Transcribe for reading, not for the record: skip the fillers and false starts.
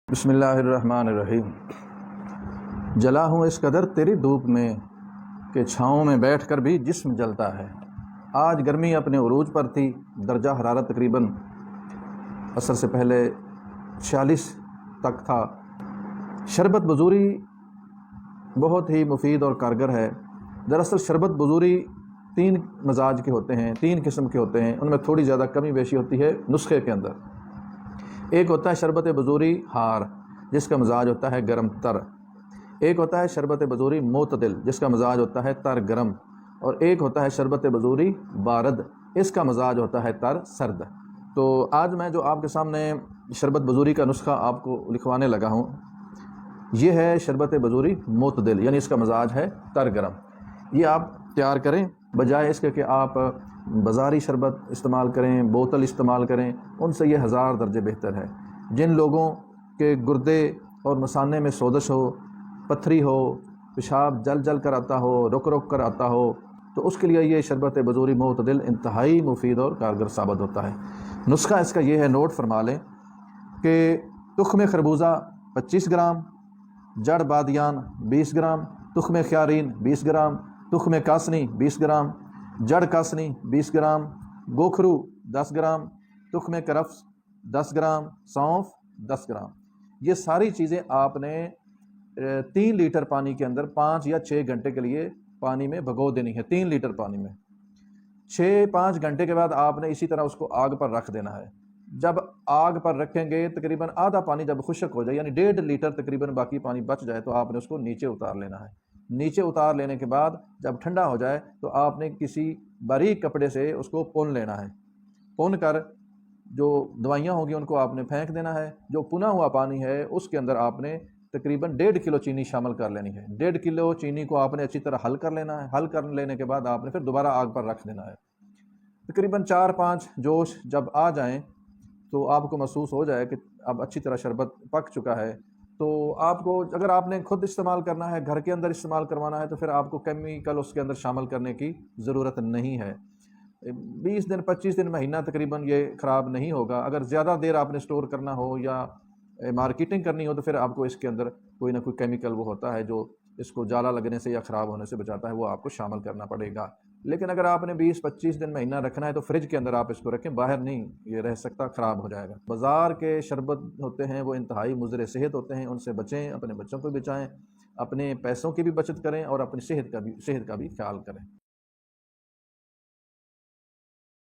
بسم اللہ الرحمن الرحیم۔ جلا ہوں اس قدر تیری دھوپ میں کہ چھاؤں میں بیٹھ کر بھی جسم جلتا ہے۔ آج گرمی اپنے عروج پر تھی، درجہ حرارت تقریباً عصر سے پہلے 46 تک تھا۔ شربت بزوری بہت ہی مفید اور کارگر ہے۔ دراصل شربت بزوری 3 مزاج کے ہوتے ہیں، 3 قسم کے ہوتے ہیں، ان میں تھوڑی زیادہ کمی بیشی ہوتی ہے نسخے کے اندر۔ ایک ہوتا ہے شربت بزوری ہار، جس کا مزاج ہوتا ہے گرم تر۔ ایک ہوتا ہے شربت بزوری معتدل، جس کا مزاج ہوتا ہے تر گرم۔ اور ایک ہوتا ہے شربت بزوری بارد، اس کا مزاج ہوتا ہے تر سرد۔ تو آج میں جو آپ کے سامنے شربت بزوری کا نسخہ آپ کو لکھوانے لگا ہوں، یہ ہے شربت بزوری معتدل، یعنی اس کا مزاج ہے تر گرم۔ یہ آپ تیار کریں، بجائے اس کے کہ آپ بازاری شربت استعمال کریں، بوتل استعمال کریں، ان سے یہ 1000 درجے بہتر ہے۔ جن لوگوں کے گردے اور مثانے میں سوزش ہو، پتھری ہو، پیشاب جل جل کر آتا ہو، رک رک کر آتا ہو، تو اس کے لیے یہ شربت بزوری معتدل انتہائی مفید اور کارگر ثابت ہوتا ہے۔ نسخہ اس کا یہ ہے، نوٹ فرما لیں کہ تخم خربوزہ 25 گرام، جڑ بادیان 20 گرام، تخم خیارین 20 گرام، تخم کاسنی 20 گرام، جڑ Kasni 20 gram, گوکھرو 10 gram, تخم کرفس 10 gram, سونف 10 gram. یہ ساری چیزیں آپ نے 3 لیٹر پانی کے اندر 5 یا 6 گھنٹے کے لیے پانی میں بھگو دینی ہے۔ 3 لیٹر پانی میں 6-5 گھنٹے کے بعد آپ نے اسی طرح اس کو آگ پر رکھ دینا ہے۔ جب آگ پر رکھیں گے، تقریباً آدھا پانی جب خشک ہو جائے، یعنی 1.5 لیٹر تقریباً باقی پانی بچ جائے، تو آپ نے اس کو نیچے اتار لینا ہے۔ نیچے اتار لینے کے بعد جب ٹھنڈا ہو جائے تو آپ نے کسی باریک کپڑے سے اس کو پون لینا ہے۔ پون کر جو دوائیاں ہوں گی ان کو آپ نے پھینک دینا ہے۔ جو پنا ہوا پانی ہے اس کے اندر آپ نے تقریباً 1.5 کلو چینی شامل کر لینی ہے۔ 1.5 کلو چینی کو آپ نے اچھی طرح حل کر لینا ہے۔ حل کر لینے کے بعد آپ نے پھر دوبارہ آگ پر رکھ دینا ہے۔ تقریباً 4-5 جوش جب آ جائیں تو آپ کو محسوس ہو جائے کہ اب اچھی طرح شربت پک چکا ہے، تو آپ کو اگر آپ نے خود استعمال کرنا ہے، گھر کے اندر استعمال کروانا ہے، تو پھر آپ کو کیمیکل اس کے اندر شامل کرنے کی ضرورت نہیں ہے۔ 20 دن 25 دن مہینہ تقریباً یہ خراب نہیں ہوگا۔ اگر زیادہ دیر آپ نے سٹور کرنا ہو یا مارکیٹنگ کرنی ہو تو پھر آپ کو اس کے اندر کوئی نہ کوئی کیمیکل وہ ہوتا ہے جو اس کو جالا لگنے سے یا خراب ہونے سے بچاتا ہے، وہ آپ کو شامل کرنا پڑے گا۔ لیکن اگر آپ نے 20-25 دن مہینہ رکھنا ہے تو فریج کے اندر آپ اس کو رکھیں، باہر نہیں یہ رہ سکتا، خراب ہو جائے گا۔ بازار کے شربت ہوتے ہیں وہ انتہائی مضر صحت ہوتے ہیں، ان سے بچیں، اپنے بچوں کو بچائیں، اپنے پیسوں کی بھی بچت کریں اور اپنی صحت کا بھی خیال کریں۔